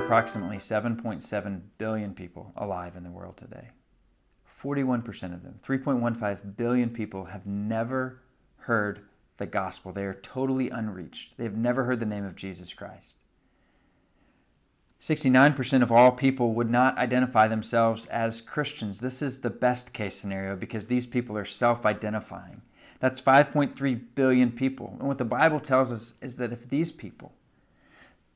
approximately 7.7 billion people alive in the world today. 41% of them, 3.15 billion people, have never heard the gospel. They are totally unreached. They have never heard the name of Jesus Christ. 69% of all people would not identify themselves as Christians. This is the best case scenario because these people are self-identifying. That's 5.3 billion people. And what the Bible tells us is that if these people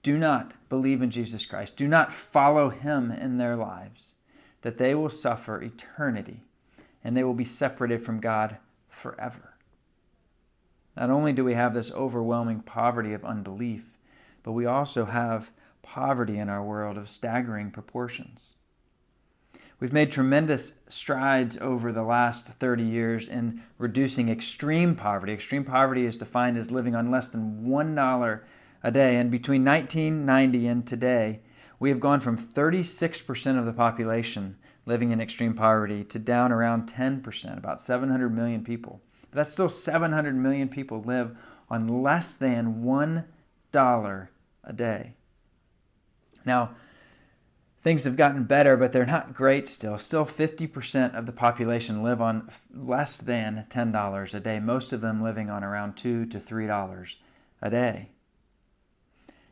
do not believe in Jesus Christ, do not follow Him in their lives, that they will suffer eternity and they will be separated from God forever. Not only do we have this overwhelming poverty of unbelief, but we also have poverty in our world of staggering proportions. We've made tremendous strides over the last 30 years in reducing extreme poverty. Extreme poverty is defined as living on less than $1 a day. And between 1990 and today, we have gone from 36% of the population living in extreme poverty to down around 10%, about 700 million people. But that's still 700 million people live on less than $1 a day. Now, things have gotten better, but they're not great still. Still 50% of the population live on less than $10 a day, most of them living on around $2 to $3 a day.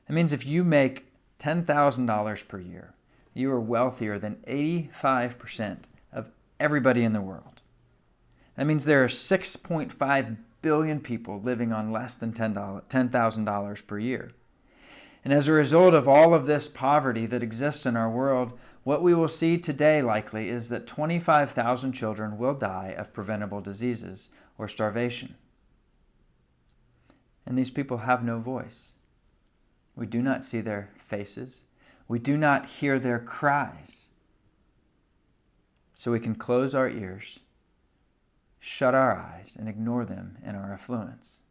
That means if you make $10,000 per year, you are wealthier than 85% of everybody in the world. That means there are 6.5 billion people living on less than $10,000 per year. And as a result of all of this poverty that exists in our world, what we will see today likely is that 25,000 children will die of preventable diseases or starvation. And these people have no voice. We do not see their faces. We do not hear their cries. So we can close our ears, shut our eyes, and ignore them in our affluence.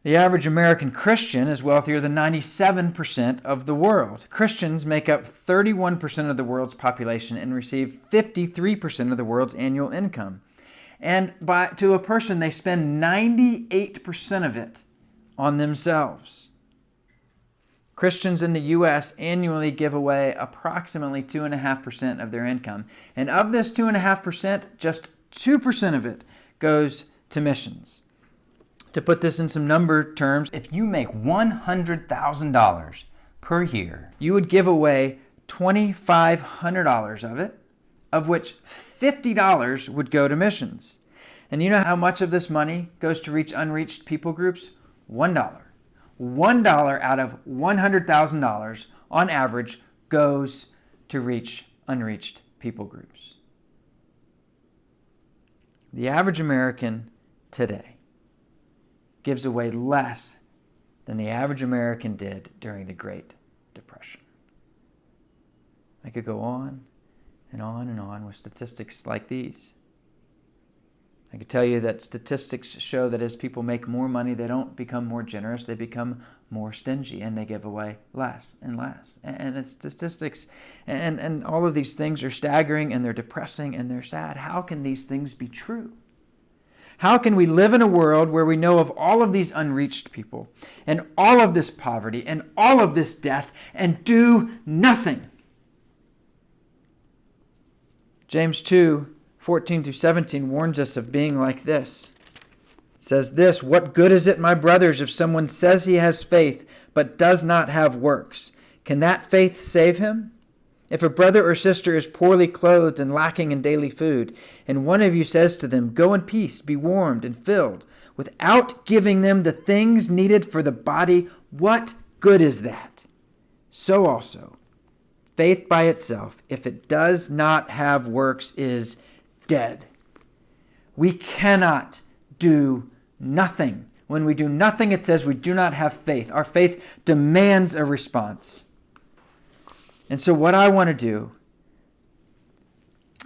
The average American Christian is wealthier than 97% of the world. Christians make up 31% of the world's population and receive 53% of the world's annual income. And to a person, they spend 98% of it on themselves. Christians in the U.S. annually give away approximately 2.5% of their income. And of this 2.5%, just 2% of it goes to missions. To put this in some number terms, if you make $100,000 per year, you would give away $2,500 of it, of which $50 would go to missions. And you know how much of this money goes to reach unreached people groups? $1. $1 out of $100,000 on average goes to reach unreached people groups. The average American today gives away less than the average American did during the Great Depression. I could go on and on and on with statistics like these. I could tell you that statistics show that as people make more money, they don't become more generous, they become more stingy, and they give away less and less. And it's statistics, and all of these things are staggering, and they're depressing, and they're sad. How can these things be true? How can we live in a world where we know of all of these unreached people and all of this poverty and all of this death and do nothing? James 2:14-17 warns us of being like this. It says this, "What good is it, my brothers, if someone says he has faith but does not have works? Can that faith save him? If a brother or sister is poorly clothed and lacking in daily food, and one of you says to them, 'Go in peace, be warmed and filled,' without giving them the things needed for the body, what good is that? So also, faith by itself, if it does not have works, is dead." We cannot do nothing. When we do nothing, it says we do not have faith. Our faith demands a response. And so what I want to do,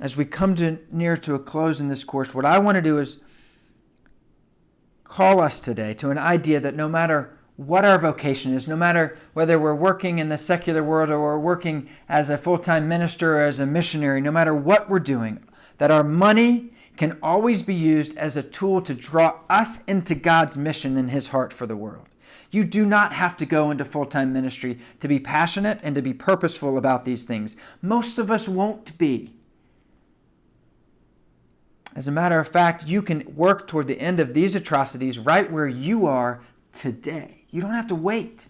as we come near to a close in this course, what I want to do is call us today to an idea that no matter what our vocation is, no matter whether we're working in the secular world or we're working as a full-time minister or as a missionary, no matter what we're doing, that our money can always be used as a tool to draw us into God's mission and His heart for the world. You do not have to go into full-time ministry to be passionate and to be purposeful about these things. Most of us won't be. As a matter of fact, you can work toward the end of these atrocities right where you are today. You don't have to wait.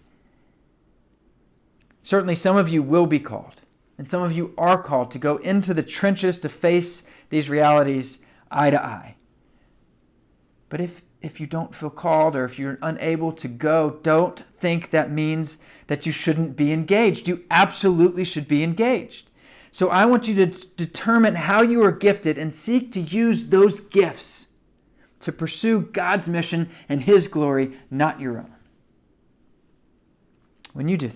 Certainly some of you will be called, and some of you are called to go into the trenches to face these realities eye to eye. But if you don't feel called, or if you're unable to go, don't think that means that you shouldn't be engaged. You absolutely should be engaged. So I want you to determine how you are gifted and seek to use those gifts to pursue God's mission and His glory, not your own. When you do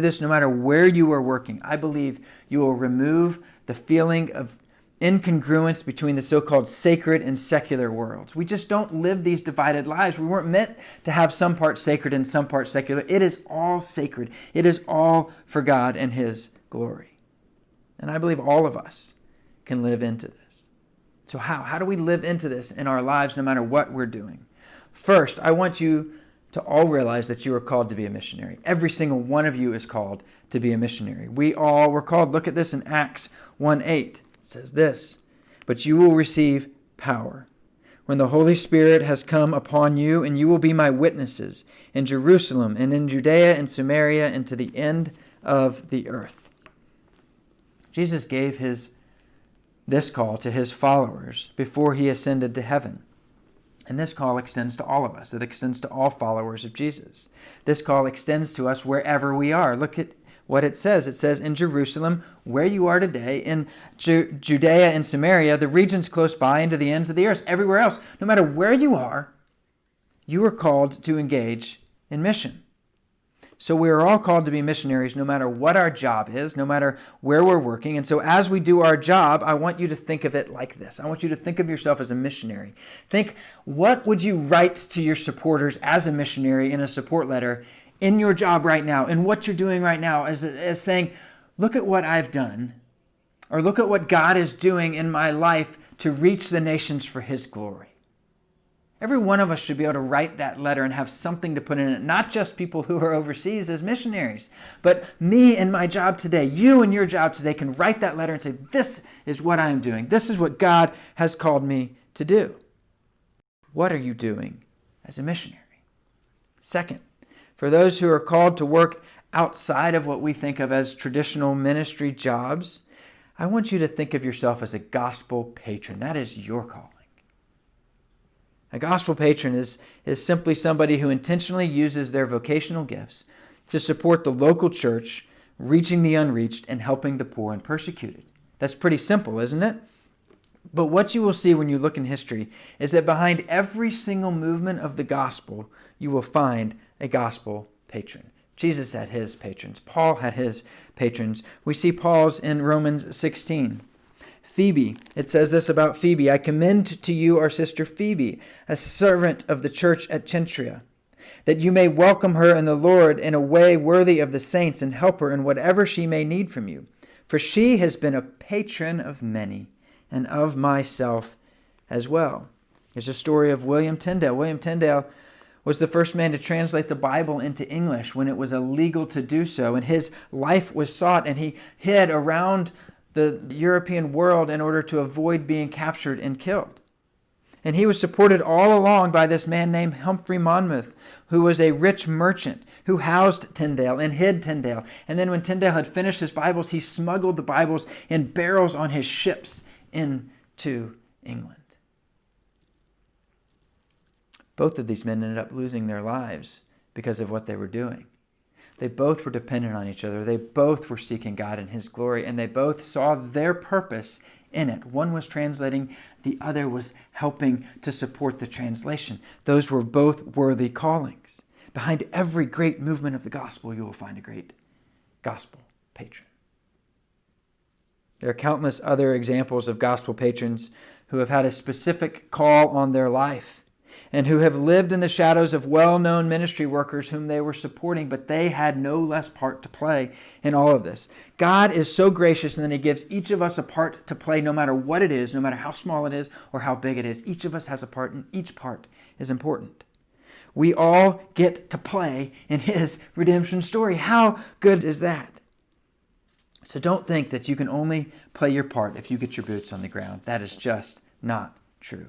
this, no matter where you are working, I believe you will remove the feeling of incongruence between the so-called sacred and secular worlds. We just don't live these divided lives. We weren't meant to have some part sacred and some part secular. It is all sacred. It is all for God and His glory. And I believe all of us can live into this. So how? How do we live into this in our lives no matter what we're doing? First, I want you to all realize that you are called to be a missionary. Every single one of you is called to be a missionary. We all were called. Look at this in Acts 1:8. It says this, "But you will receive power when the Holy Spirit has come upon you, and you will be my witnesses in Jerusalem and in Judea and Samaria and to the end of the earth." Jesus gave this call to His followers before He ascended to heaven. And this call extends to all of us. It extends to all followers of Jesus. This call extends to us wherever we are. Look at what it says. It says in Jerusalem, where you are today, in Judea and Samaria, the regions close by, and to the ends of the earth, everywhere else. No matter where you are called to engage in mission. So we are all called to be missionaries no matter what our job is, no matter where we're working. And so as we do our job, I want you to think of it like this. I want you to think of yourself as a missionary. Think, what would you write to your supporters as a missionary in a support letter in your job right now, in what you're doing right now, as saying, look at what I've done, or look at what God is doing in my life to reach the nations for His glory. Every one of us should be able to write that letter and have something to put in it, not just people who are overseas as missionaries, but me in my job today, you in your job today can write that letter and say, this is what I am doing. This is what God has called me to do. What are you doing as a missionary? Second, for those who are called to work outside of what we think of as traditional ministry jobs, I want you to think of yourself as a gospel patron. That is your calling. A gospel patron is simply somebody who intentionally uses their vocational gifts to support the local church, reaching the unreached, and helping the poor and persecuted. That's pretty simple, isn't it? But what you will see when you look in history is that behind every single movement of the gospel, you will find a gospel patron. Jesus had His patrons. Paul had his patrons. We see Paul's in Romans 16. Phoebe, it says this about Phoebe, "I commend to you our sister Phoebe, a servant of the church at Cenchrea, that you may welcome her in the Lord in a way worthy of the saints and help her in whatever she may need from you. For she has been a patron of many and of myself as well." There's a story of William Tyndale. William Tyndale was the first man to translate the Bible into English when it was illegal to do so, and his life was sought, and he hid around the European world in order to avoid being captured and killed. And he was supported all along by this man named Humphrey Monmouth, who was a rich merchant who housed Tyndale and hid Tyndale. And then when Tyndale had finished his Bibles, he smuggled the Bibles in barrels on his ships into England. Both of these men ended up losing their lives because of what they were doing. They both were dependent on each other. They both were seeking God and His glory, and they both saw their purpose in it. One was translating, the other was helping to support the translation. Those were both worthy callings. Behind every great movement of the gospel, you will find a great gospel patron. There are countless other examples of gospel patrons who have had a specific call on their life and who have lived in the shadows of well-known ministry workers whom they were supporting, but they had no less part to play in all of this. God is so gracious, and then He gives each of us a part to play, no matter what it is, no matter how small it is or how big it is. Each of us has a part, and each part is important. We all get to play in his redemption story. How good is that? So don't think that you can only play your part if you get your boots on the ground. That is just not true.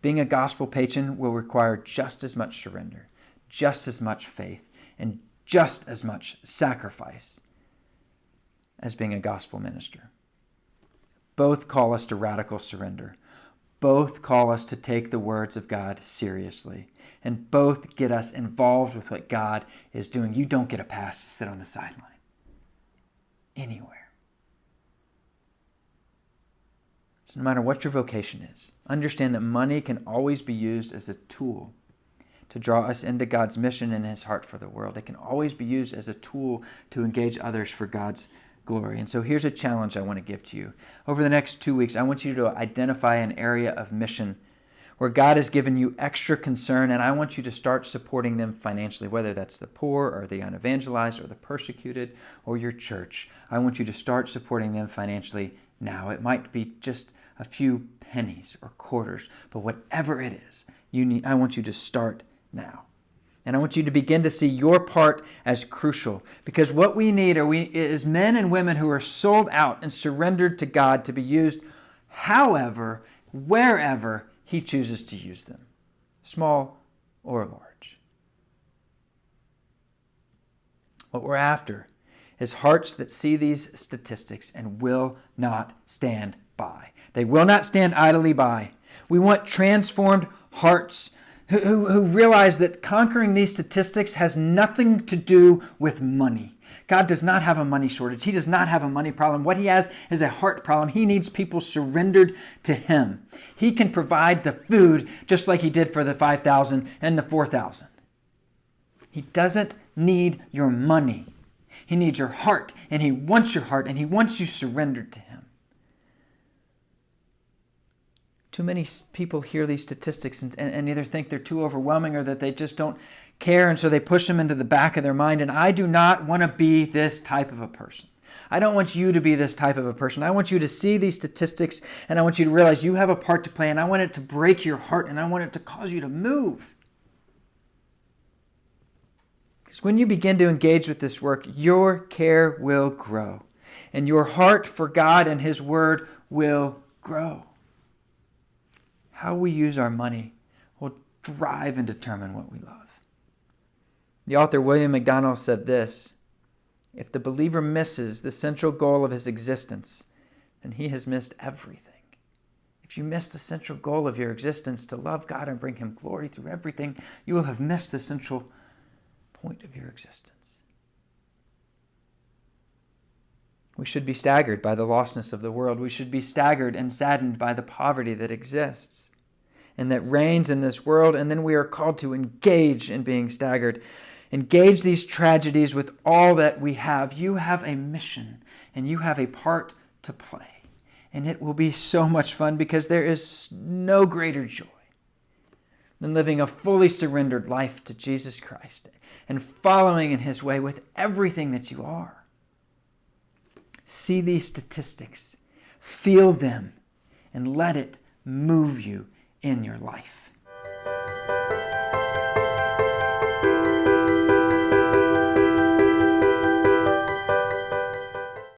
Being a gospel patron will require just as much surrender, just as much faith, and just as much sacrifice as being a gospel minister. Both call us to radical surrender. Both call us to take the words of God seriously. And both get us involved with what God is doing. You don't get a pass to sit on the sideline anywhere. So no matter what your vocation is, understand that money can always be used as a tool to draw us into God's mission and his heart for the world. It can always be used as a tool to engage others for God's glory. And so here's a challenge I want to give to you. Over the next 2 weeks, I want you to identify an area of mission where God has given you extra concern, and I want you to start supporting them financially, whether that's the poor or the unevangelized or the persecuted or your church. I want you to start supporting them financially now. It might be just a few pennies or quarters, but whatever it is, I want you to start now. And I want you to begin to see your part as crucial, because what we need is men and women who are sold out and surrendered to God to be used however, wherever he chooses to use them, small or large. What we're after is hearts that see these statistics and will not stand by. They will not stand idly by. We want transformed hearts who realize that conquering these statistics has nothing to do with money. God does not have a money shortage. He does not have a money problem. What he has is a heart problem. He needs people surrendered to him. He can provide the food just like he did for the 5,000 and the 4,000. He doesn't need your money. He needs your heart, and he wants your heart, and he wants you surrendered to him. Too many people hear these statistics and either think they're too overwhelming or that they just don't care, and so they push them into the back of their mind. And I do not want to be this type of a person. I don't want you to be this type of a person. I want you to see these statistics, and I want you to realize you have a part to play, and I want it to break your heart, and I want it to cause you to move. Because when you begin to engage with this work, your care will grow, and your heart for God and his word will grow. How we use our money will drive and determine what we love. The author William McDonald said this: if the believer misses the central goal of his existence, then he has missed everything. If you miss the central goal of your existence, to love God and bring him glory through everything, you will have missed the central point of your existence. We should be staggered by the lostness of the world. We should be staggered and saddened by the poverty that exists and that reigns in this world. And then we are called to engage in being staggered. Engage these tragedies with all that we have. You have a mission and you have a part to play. And it will be so much fun, because there is no greater joy than living a fully surrendered life to Jesus Christ and following in his way with everything that you are. See these statistics, feel them, and let it move you in your life.